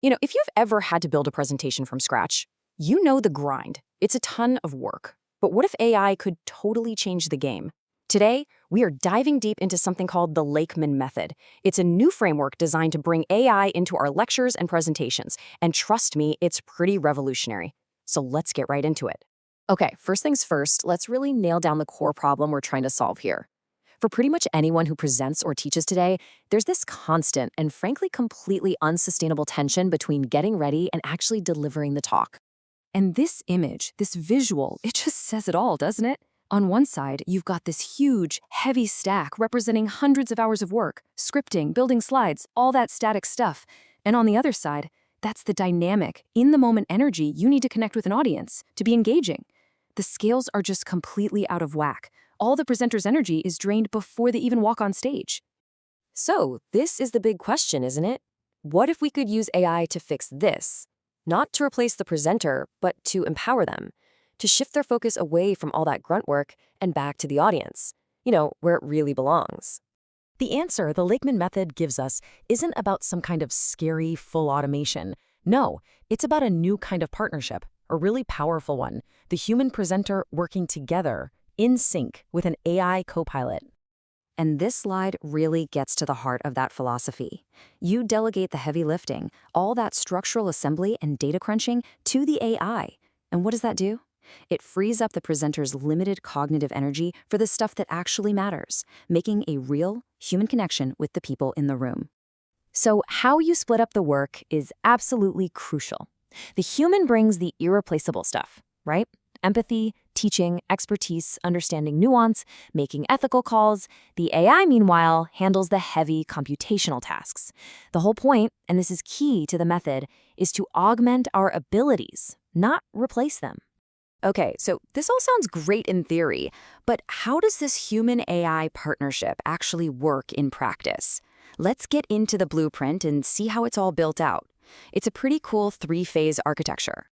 If you've ever had to build a presentation from scratch, you know the grind. It's a ton of work. But what if AI could totally change the game? Today, we are diving deep into something called the Lakeman Method. It's a new framework designed to bring AI into our lectures and presentations. And trust me, it's pretty revolutionary. So let's get right into it. Okay, first things first, let's really nail down the core problem we're trying to solve here. For pretty much anyone who presents or teaches today, there's this constant and frankly completely unsustainable tension between getting ready and actually delivering the talk. And this image, this visual, it just says it all, doesn't it? On one side, you've got this huge, heavy stack representing hundreds of hours of work, scripting, building slides, all that static stuff. And on the other side, that's the dynamic, in-the-moment energy you need to connect with an audience, to be engaging. The scales are just completely out of whack. All the presenter's energy is drained before they even walk on stage. So, this is the big question, isn't it? What if we could use AI to fix this? Not to replace the presenter, but to empower them, to shift their focus away from all that grunt work and back to the audience, where it really belongs. The answer the Lakeman Method gives us isn't about some kind of scary full automation. No, it's about a new kind of partnership, a really powerful one, the human presenter working together, in sync with an AI co-pilot. And this slide really gets to the heart of that philosophy. You delegate the heavy lifting, all that structural assembly and data crunching, to the AI. And what does that do? It frees up the presenter's limited cognitive energy for the stuff that actually matters, making a real human connection with the people in the room. So how you split up the work is absolutely crucial. The human brings the irreplaceable stuff, right? Empathy, teaching, expertise, understanding nuance, making ethical calls. The AI, meanwhile, handles the heavy computational tasks. The whole point, and this is key to the method, is to augment our abilities, not replace them. Okay, so this all sounds great in theory, but how does this human-AI partnership actually work in practice? Let's get into the blueprint and see how it's all built out. It's a pretty cool three-phase architecture.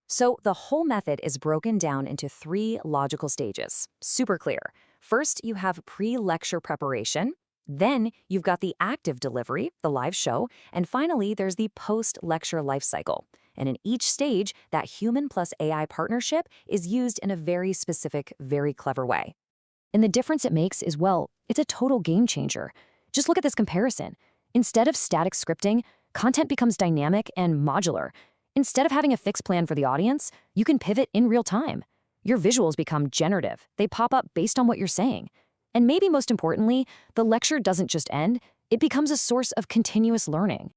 So the whole method is broken down into 3 logical stages. Super clear. First, you have pre-lecture preparation. Then you've got the active delivery, the live show. And finally, there's the post-lecture life cycle. And in each stage, that human plus AI partnership is used in a very specific, very clever way. And the difference it makes is, well, it's a total game changer. Just look at this comparison. Instead of static scripting, content becomes dynamic and modular. Instead of having a fixed plan for the audience, you can pivot in real time. Your visuals become generative. They pop up based on what you're saying. And maybe most importantly, the lecture doesn't just end, it becomes a source of continuous learning.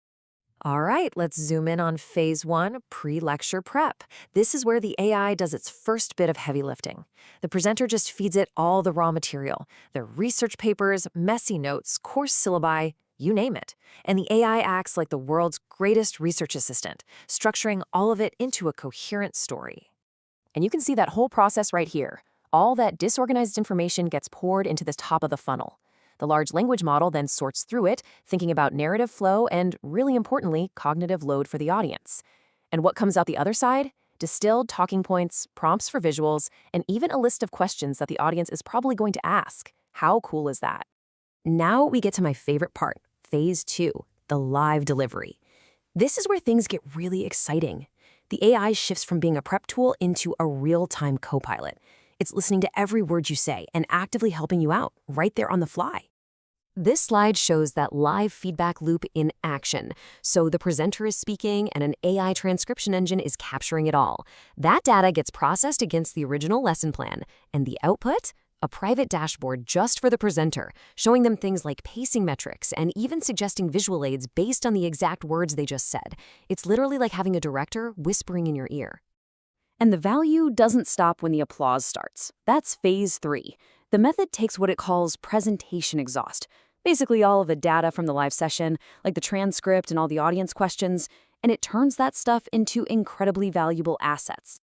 All right, let's zoom in on phase 1, pre-lecture prep. This is where the AI does its first bit of heavy lifting. The presenter just feeds it all the raw material, their research papers, messy notes, course syllabi, you name it. And the AI acts like the world's greatest research assistant, structuring all of it into a coherent story. And you can see that whole process right here. All that disorganized information gets poured into the top of the funnel. The large language model then sorts through it, thinking about narrative flow and, really importantly, cognitive load for the audience. And what comes out the other side? Distilled talking points, prompts for visuals, and even a list of questions that the audience is probably going to ask. How cool is that? Now we get to my favorite part, phase 2, the live delivery. This is where things get really exciting. The AI shifts from being a prep tool into a real-time co-pilot. It's listening to every word you say and actively helping you out right there on the fly. This slide shows that live feedback loop in action. So the presenter is speaking and an AI transcription engine is capturing it all. That data gets processed against the original lesson plan, and the output? A private dashboard just for the presenter, showing them things like pacing metrics and even suggesting visual aids based on the exact words they just said. It's literally like having a director whispering in your ear. And the value doesn't stop when the applause starts. That's phase 3. The method takes what it calls presentation exhaust, basically all of the data from the live session, like the transcript and all the audience questions, and it turns that stuff into incredibly valuable assets.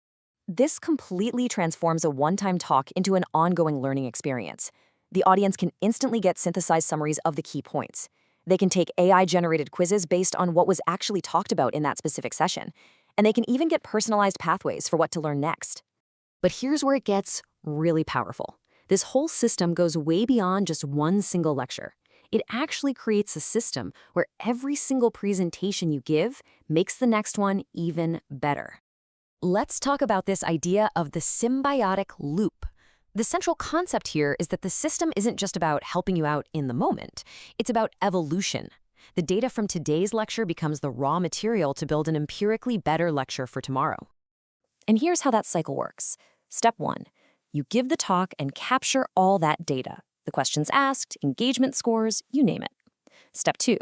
This completely transforms a one-time talk into an ongoing learning experience. The audience can instantly get synthesized summaries of the key points. They can take AI-generated quizzes based on what was actually talked about in that specific session. And they can even get personalized pathways for what to learn next. But here's where it gets really powerful. This whole system goes way beyond just one single lecture. It actually creates a system where every single presentation you give makes the next one even better. Let's talk about this idea of the symbiotic loop. The central concept here is that the system isn't just about helping you out in the moment, it's about evolution. The data from today's lecture becomes the raw material to build an empirically better lecture for tomorrow. And here's how that cycle works. Step 1. You give the talk and capture all that data. The questions asked, engagement scores, you name it. Step 2.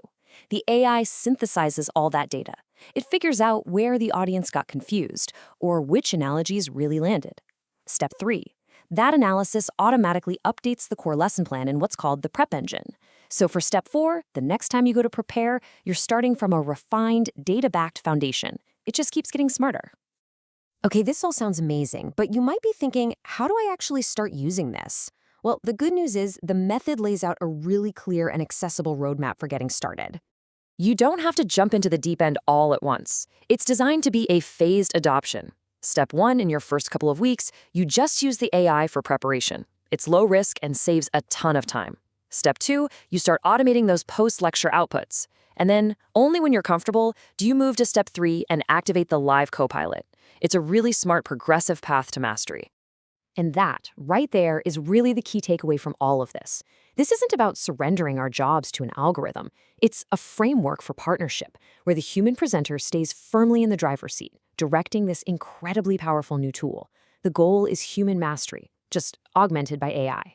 The AI synthesizes all that data. It figures out where the audience got confused or which analogies really landed. Step 3. That analysis automatically updates the core lesson plan in what's called the prep engine. So for step 4, the next time you go to prepare, you're starting from a refined, data-backed foundation. It just keeps getting smarter. Okay, this all sounds amazing, but you might be thinking, how do I actually start using this? Well, the good news is the method lays out a really clear and accessible roadmap for getting started. You don't have to jump into the deep end all at once. It's designed to be a phased adoption. Step 1, in your first couple of weeks, you just use the AI for preparation. It's low risk and saves a ton of time. Step 2, you start automating those post-lecture outputs. And then, only when you're comfortable, do you move to step 3 and activate the live copilot. It's a really smart, progressive path to mastery. And that, right there, is really the key takeaway from all of this. This isn't about surrendering our jobs to an algorithm. It's a framework for partnership, where the human presenter stays firmly in the driver's seat, directing this incredibly powerful new tool. The goal is human mastery, just augmented by AI.